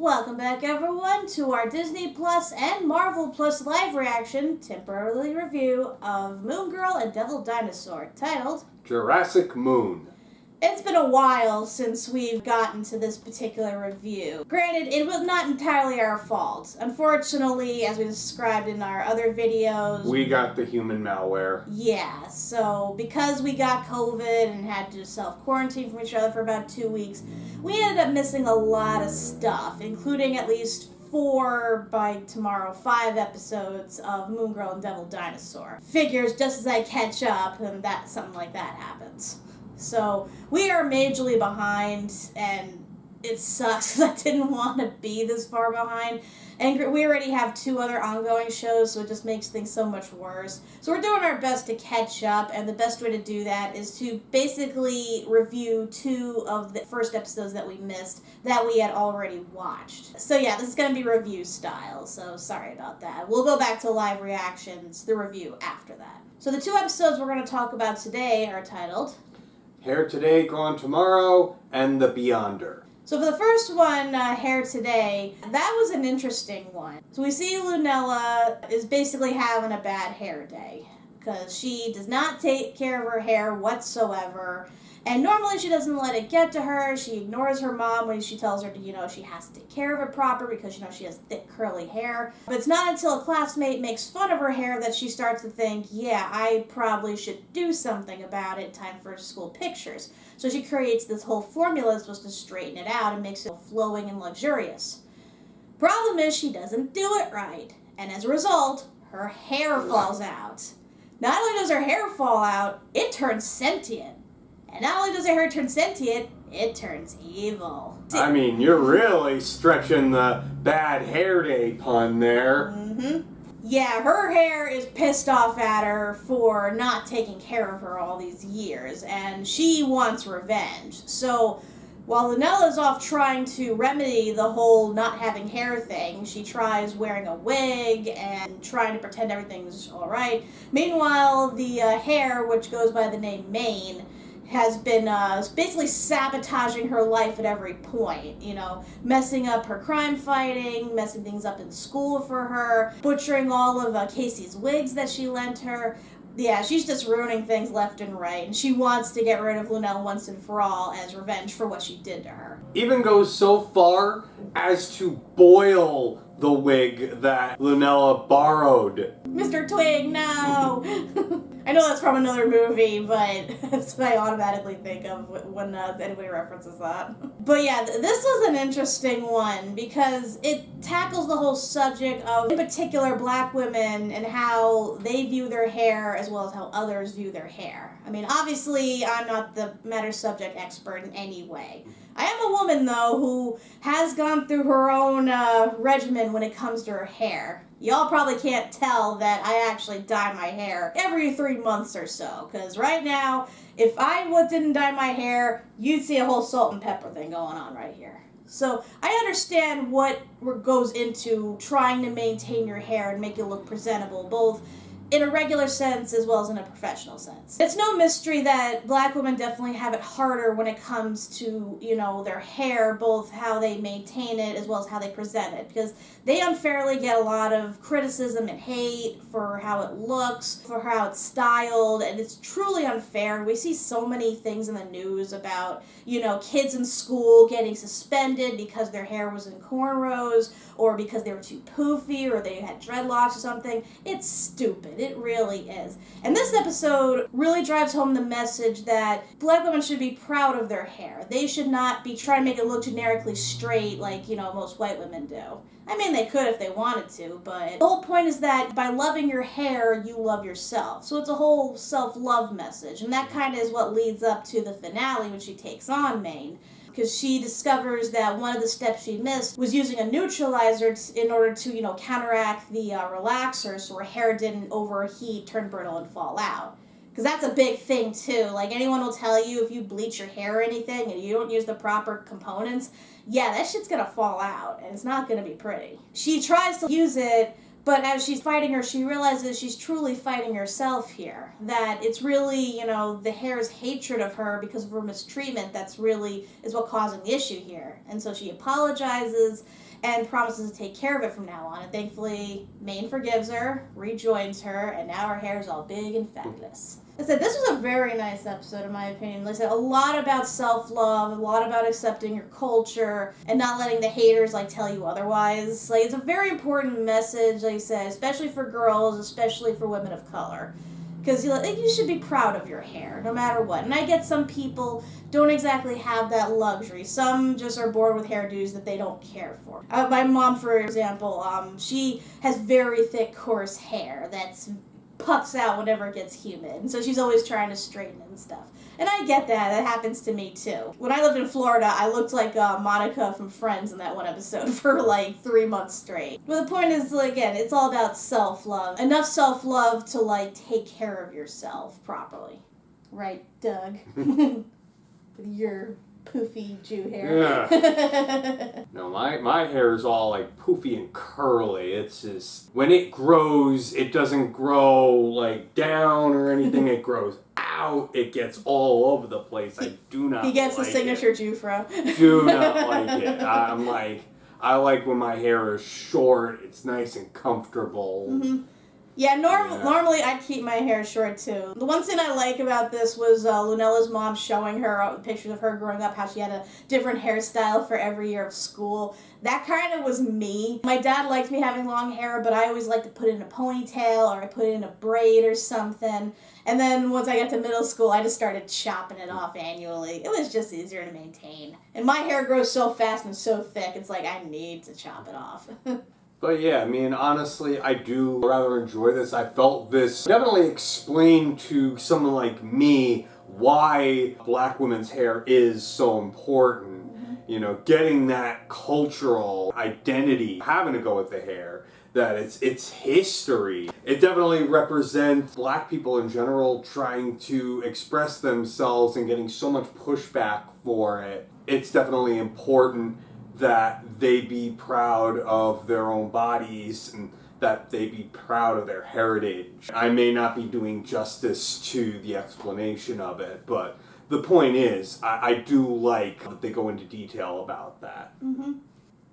Welcome back, everyone, to our Disney Plus and Marvel Plus live reaction, temporarily review of Moon Girl Devil Dinosaur, titled Jurassic Moon. It's been a while since we've gotten to this particular review. Granted, it was not entirely our fault. Unfortunately, as we described in our other videos, we got the human malware. Yeah, so because we got COVID and had to self-quarantine from each other for about 2 weeks, we ended up missing a lot of stuff, including at least 4, by tomorrow, 5 episodes of Moon Girl and Devil Dinosaur. Figures just as I catch up, and something like that happens. So we are majorly behind, and it sucks because I didn't want to be this far behind. And we already have 2 other ongoing shows, so it just makes things so much worse. So we're doing our best to catch up, and the best way to do that is to basically review 2 of the first episodes that we missed that we had already watched. So yeah, this is going to be review style, so sorry about that. We'll go back to live reactions, the review after that. So the 2 episodes we're going to talk about today are titled Hair Today, Gone Tomorrow, and The Beyonder. So for the first one, Hair Today, that was an interesting one. So we see Lunella is basically having a bad hair day because she does not take care of her hair whatsoever. And normally she doesn't let it get to her. She ignores her mom when she tells her to, she has to take care of it proper because, she has thick curly hair. But it's not until a classmate makes fun of her hair that she starts to think, yeah, I probably should do something about it in time for school pictures. So she creates this whole formula that's supposed to straighten it out and makes it flowing and luxurious. Problem is she doesn't do it right. And as a result, her hair falls out. Not only does her hair fall out, it turns sentient. And not only does her hair turn sentient, it turns evil. I mean, you're really stretching the bad hair day pun there. Mm-hmm. Yeah, her hair is pissed off at her for not taking care of her all these years, and she wants revenge. So, while Lunella's off trying to remedy the whole not having hair thing, she tries wearing a wig and trying to pretend everything's alright. Meanwhile, the hair, which goes by the name Mane, has been basically sabotaging her life at every point, messing up her crime fighting, messing things up in school for her, butchering all of Casey's wigs that she lent her. Yeah, she's just ruining things left and right, and she wants to get rid of Lunella once and for all as revenge for what she did to her. Even goes so far as to boil the wig that Lunella borrowed. Mr. Twig, no! I know that's from another movie, but that's what I automatically think of when anybody references that. But yeah, this was an interesting one because it tackles the whole subject of, in particular, black women and how they view their hair as well as how others view their hair. I mean, obviously, I'm not the matter subject expert in any way. I am a woman, though, who has gone through her own regimen when it comes to her hair. Y'all probably can't tell that I actually dye my hair every 3 months or so, because right now, if I didn't dye my hair, you'd see a whole salt and pepper thing going on right here. So I understand what goes into trying to maintain your hair and make it look presentable, both in a regular sense as well as in a professional sense. It's no mystery that black women definitely have it harder when it comes to, their hair, both how they maintain it as well as how they present it, because they unfairly get a lot of criticism and hate for how it looks, for how it's styled, and it's truly unfair. We see so many things in the news about, kids in school getting suspended because their hair was in cornrows, or because they were too poofy, or they had dreadlocks or something. It's stupid. It really is. And this episode really drives home the message that black women should be proud of their hair. They should not be trying to make it look generically straight like, most white women do. I mean, they could if they wanted to, but the whole point is that by loving your hair, you love yourself. So it's a whole self-love message, and that kind of is what leads up to the finale when she takes on Mane. Because she discovers that one of the steps she missed was using a neutralizer in order to, counteract the relaxer so her hair didn't overheat, turn brittle, and fall out. Because that's a big thing, too. Like, anyone will tell you if you bleach your hair or anything and you don't use the proper components, yeah, that shit's gonna fall out, and it's not gonna be pretty. She tries to use it But as she's fighting her, she realizes she's truly fighting herself here. That it's really, the hair's hatred of her because of her mistreatment that's really is what causing the issue here. And so she apologizes and promises to take care of it from now on. And thankfully, Maine forgives her, rejoins her, and now her hair's all big and fabulous. I said, this was a very nice episode, in my opinion. Like I said, a lot about self-love, a lot about accepting your culture, and not letting the haters, tell you otherwise. It's a very important message, like I said, especially for girls, especially for women of color. Because you should be proud of your hair, no matter what. And I get some people don't exactly have that luxury. Some just are born with hairdos that they don't care for. My mom, for example, she has very thick, coarse hair that's puffs out whenever it gets humid. And so she's always trying to straighten it and stuff. And I get that. That happens to me, too. When I lived in Florida, I looked like Monica from Friends in that one episode for 3 months straight. But the point is, again, it's all about self-love. Enough self-love to, take care of yourself properly. Right, Doug? With your poofy Jew hair. Yeah. No, my hair is all poofy and curly. It's just, when it grows, it doesn't grow down or anything. It grows out. It gets all over the place. I do not like it. He gets the signature Jew fro. Do not like it. I like when my hair is short. It's nice and comfortable. Mm-hmm. Yeah, normally I'd keep my hair short, too. The one thing I like about this was Lunella's mom showing her pictures of her growing up, how she had a different hairstyle for every year of school. That kind of was me. My dad liked me having long hair, but I always liked to put it in a ponytail, or I put it in a braid or something. And then once I got to middle school, I just started chopping it off annually. It was just easier to maintain. And my hair grows so fast and so thick, it's I need to chop it off. But yeah, honestly, I do rather enjoy this. I felt this definitely explained to someone like me why black women's hair is so important. Mm-hmm. Getting that cultural identity, having to go with the hair, that it's history. It definitely represents black people in general trying to express themselves and getting so much pushback for it. It's definitely important that they be proud of their own bodies and that they be proud of their heritage. I may not be doing justice to the explanation of it, but the point is, I do like that they go into detail about that. Mm-hmm.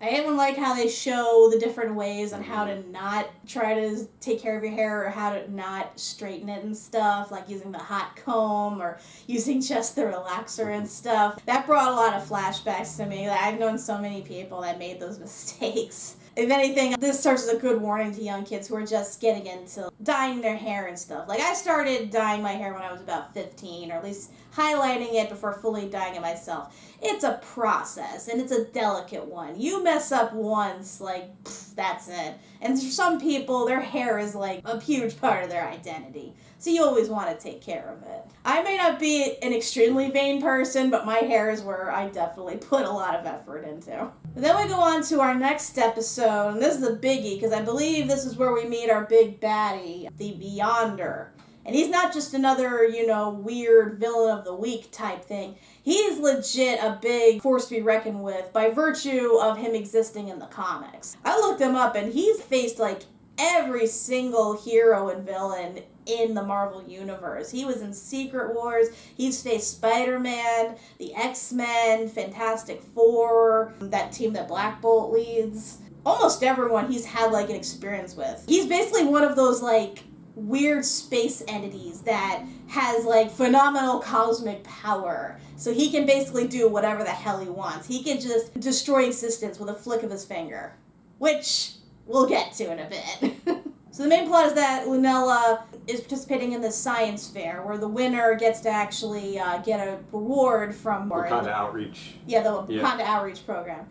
I even like how they show the different ways on how to not try to take care of your hair or how to not straighten it and stuff, like using the hot comb or using just the relaxer and stuff. That brought a lot of flashbacks to me. I've known so many people that made those mistakes. If anything, this serves as a good warning to young kids who are just getting into dyeing their hair and stuff. I started dyeing my hair when I was about 15, or at least highlighting it before fully dyeing it myself. It's a process, and it's a delicate one. You mess up once, that's it. And for some people, their hair is a huge part of their identity. So you always want to take care of it. I may not be an extremely vain person, but my hair is where I definitely put a lot of effort into. Then we go on to our next episode, and this is a biggie, because I believe this is where we meet our big baddie, the Beyonder. And he's not just another, weird villain of the week type thing. He is legit a big force to be reckoned with by virtue of him existing in the comics. I looked him up, and he's faced, every single hero and villain in the Marvel Universe. He was in Secret Wars, he's faced Spider-Man, the X-Men, Fantastic Four, that team that Black Bolt leads. Almost everyone he's had, an experience with. He's basically one of those, weird space entities that has, phenomenal cosmic power. So he can basically do whatever the hell he wants. He can just destroy existence with a flick of his finger. Which we'll get to in a bit. So the main plot is that Lunella is participating in this science fair where the winner gets to actually get a reward from... Wakanda Outreach. Yeah, the Wakanda Outreach program.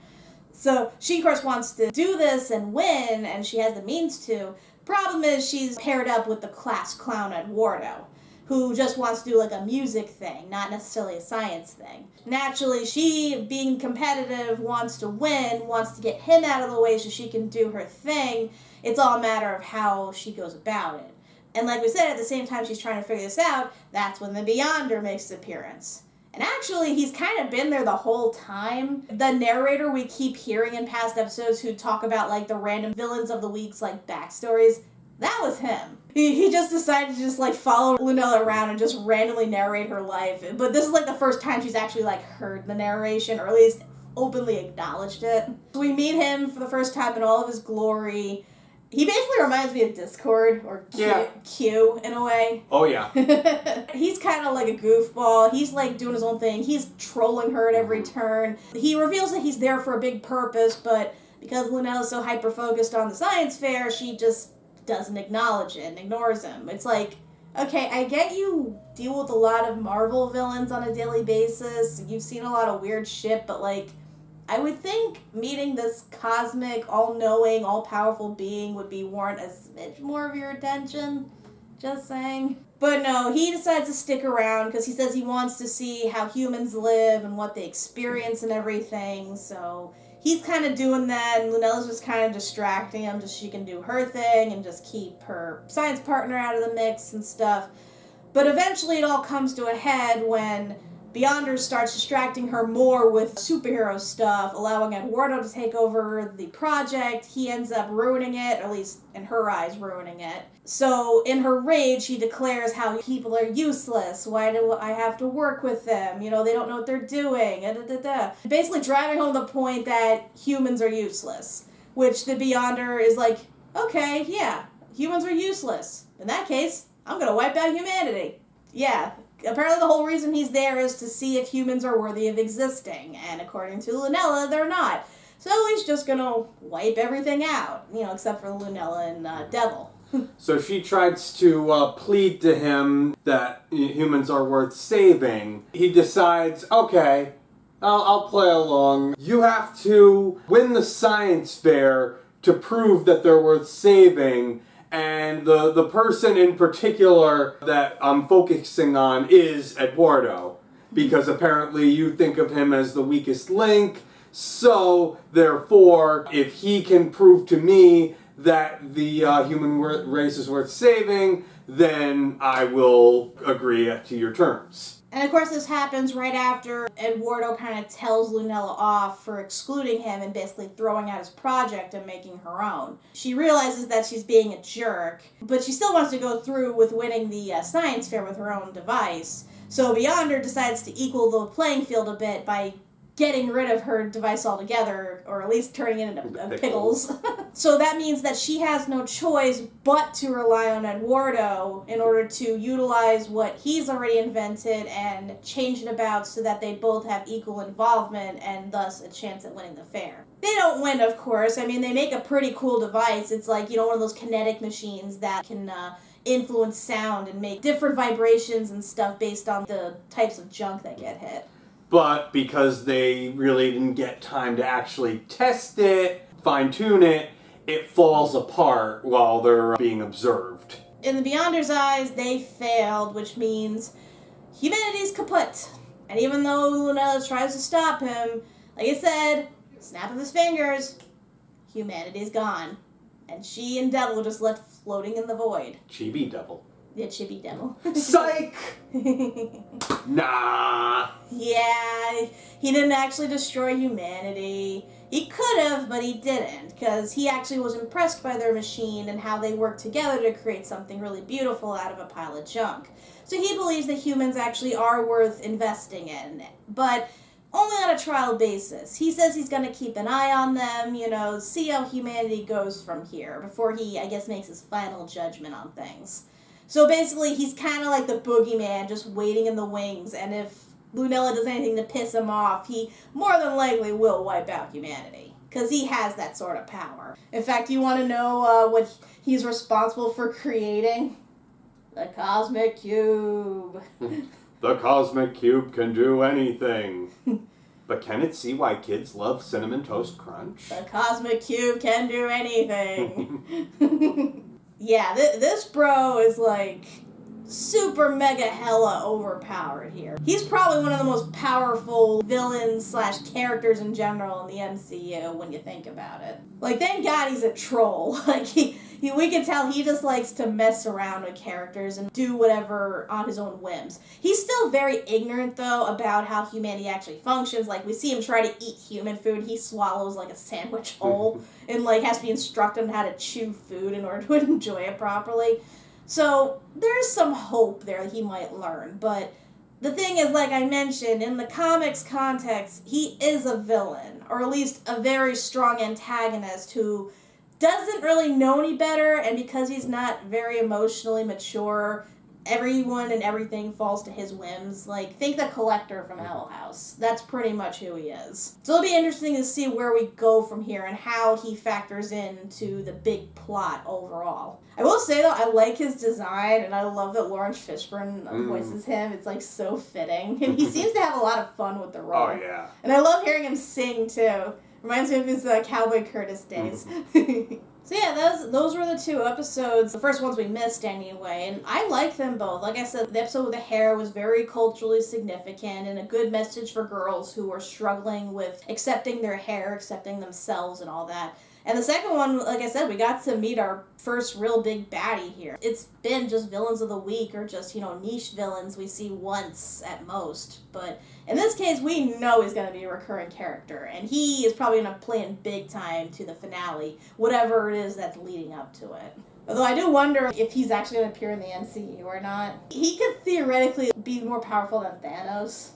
So she, of course, wants to do this and win, and she has the means to. Problem is she's paired up with the class clown Eduardo, who just wants to do a music thing, not necessarily a science thing. Naturally, she, being competitive, wants to win, wants to get him out of the way so she can do her thing. It's all a matter of how she goes about it. And like we said, at the same time she's trying to figure this out, that's when the Beyonder makes his appearance. And actually, he's kind of been there the whole time. The narrator we keep hearing in past episodes who talk about, like, the random villains of the week's, like, backstories, that was him. He just decided to just, like, follow Lunella around and just randomly narrate her life. But this is, like, the first time she's actually, like, heard the narration, or at least openly acknowledged it. So we meet him for the first time in all of his glory. He basically reminds me of Discord, or Q in a way. Oh, yeah. He's kind of like a goofball. He's, like, doing his own thing. He's trolling her at every turn. He reveals that he's there for a big purpose, but because Lunella's so hyper-focused on the science fair, she just doesn't acknowledge it and ignores him. It's like, okay, I get you deal with a lot of Marvel villains on a daily basis. You've seen a lot of weird shit, but, like, I would think meeting this cosmic, all-knowing, all-powerful being would warrant a smidge more of your attention. Just saying. But no, he decides to stick around because he says he wants to see how humans live and what they experience and everything. So he's kind of doing that, and Lunella's just kind of distracting him just so she can do her thing and just keep her science partner out of the mix and stuff. But eventually it all comes to a head when Beyonder starts distracting her more with superhero stuff, allowing Eduardo to take over the project. He ends up ruining it, or at least in her eyes ruining it. So in her rage, she declares how people are useless. Why do I have to work with them? You know, they don't know what they're doing. Basically driving home the point that humans are useless. Which the Beyonder is like, okay, yeah, humans are useless. In that case, I'm gonna wipe out humanity. Yeah. Apparently the whole reason he's there is to see if humans are worthy of existing, and according to Lunella, they're not. So he's just gonna wipe everything out, you know, except for Lunella and Devil. So she tries to plead to him that humans are worth saving. He decides, okay, I'll play along. You have to win the science fair to prove that they're worth saving. And the person in particular that I'm focusing on is Eduardo. Because apparently you think of him as the weakest link. So, therefore, if he can prove to me that the human race is worth saving, then I will agree to your terms. And of course this happens right after Eduardo kind of tells Lunella off for excluding him and basically throwing out his project and making her own. She realizes that she's being a jerk, but she still wants to go through with winning the science fair with her own device. So Beyonder decides to equal the playing field a bit by getting rid of her device altogether, or at least turning it into pickles. So that means that she has no choice but to rely on Eduardo in order to utilize what he's already invented and change it about so that they both have equal involvement and thus a chance at winning the fair. They don't win, of course. I mean, they make a pretty cool device. It's like, you know, one of those kinetic machines that can influence sound and make different vibrations and stuff based on the types of junk that get hit. But because they really didn't get time to actually test it, fine-tune it, it falls apart while they're being observed. In the Beyonder's eyes, they failed, which means humanity's kaput. And even though Lunella tries to stop him, like I said, snap of his fingers, humanity's gone. And she and Devil just left floating in the void. Chibi Devil. Yeah, Chibi Devil. Psych! Nah. Yeah, he didn't actually destroy humanity. He could have, but he didn't, because he actually was impressed by their machine and how they worked together to create something really beautiful out of a pile of junk. So he believes that humans actually are worth investing in, but only on a trial basis. He says he's going to keep an eye on them, you know, see how humanity goes from here, before he, I guess, makes his final judgment on things. So basically, he's kind of like the boogeyman, just waiting in the wings, and if Lunella does anything to piss him off, he more than likely will wipe out humanity, because he has that sort of power. In fact, you want to know what he's responsible for creating? The Cosmic Cube. The Cosmic Cube can do anything. But can it see why kids love Cinnamon Toast Crunch? The Cosmic Cube can do anything. Yeah, this bro is like super mega hella overpowered here. He's probably one of the most powerful villains / characters in general in the MCU when you think about it. Like, thank God he's a troll. Like, we can tell he just likes to mess around with characters and do whatever on his own whims. He's still very ignorant, though, about how humanity actually functions. Like, we see him try to eat human food. He swallows, like, a sandwich whole and, like, has to be instructed on how to chew food in order to enjoy it properly. So, there's some hope there that he might learn, but the thing is, like I mentioned, in the comics context, he is a villain, or at least a very strong antagonist who doesn't really know any better, and because he's not very emotionally mature, everyone and everything falls to his whims. Like, think the Collector from Owl House. That's pretty much who he is. So it'll be interesting to see where we go from here and how he factors into the big plot overall. I will say, though, I like his design, and I love that Lawrence Fishburne voices him. It's, like, so fitting. And he seems to have a lot of fun with the role. Oh, yeah. And I love hearing him sing, too. Reminds me of his Cowboy Curtis days. So yeah, those were the 2 episodes. The first ones we missed anyway, and I like them both. Like I said, the episode with the hair was very culturally significant and a good message for girls who are struggling with accepting their hair, accepting themselves and all that. And the second one, like I said, we got to meet our first real big baddie here. It's been just villains of the week or just, niche villains we see once at most. But in this case, we know he's going to be a recurring character. And he is probably going to play in big time to the finale, whatever it is that's leading up to it. Although I do wonder if he's actually going to appear in the MCU or not. He could theoretically be more powerful than Thanos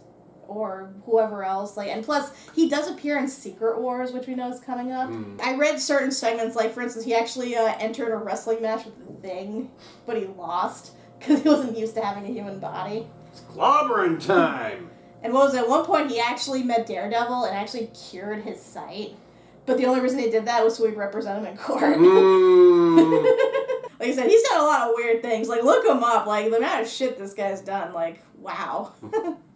or whoever else. And plus, he does appear in Secret Wars, which we know is coming up. I read certain segments, like, for instance, he actually entered a wrestling match with the Thing, but he lost because he wasn't used to having a human body. It's clobbering time! And what was it? At one point, he actually met Daredevil and actually cured his sight. But the only reason he did that was so he'd represent him in court. Like I said, he's done a lot of weird things. Like, look him up. Like, the amount of shit this guy's done. Like, wow.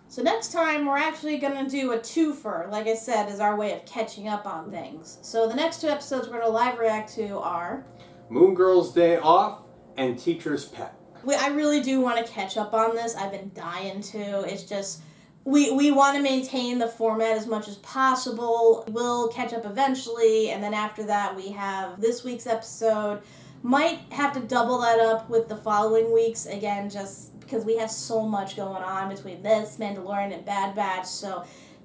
So next time, we're actually going to do a twofer, like I said, as our way of catching up on things. So the next 2 episodes we're going to live react to are Moon Girl's Day Off and Teacher's Pet. I really do want to catch up on this. I've been dying to. It's just, we want to maintain the format as much as possible. We'll catch up eventually, and then after that we have this week's episode. Might have to double that up with the following weeks, again, just because we have so much going on between this, Mandalorian, and Bad Batch, so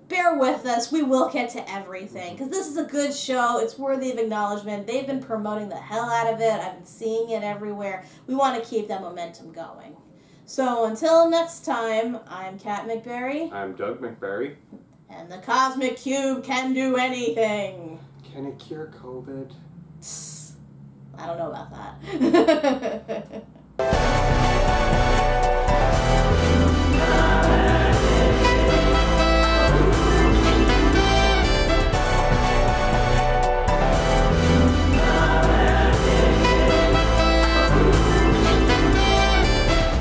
bear with us. We will get to everything, because this is a good show. It's worthy of acknowledgement. They've been promoting the hell out of it. I've been seeing it everywhere. We want to keep that momentum going. So until next time, I'm Kat MacBerrie. I'm Doug MacBerrie. And the Cosmic Cube can do anything. Can it cure COVID? I don't know about that.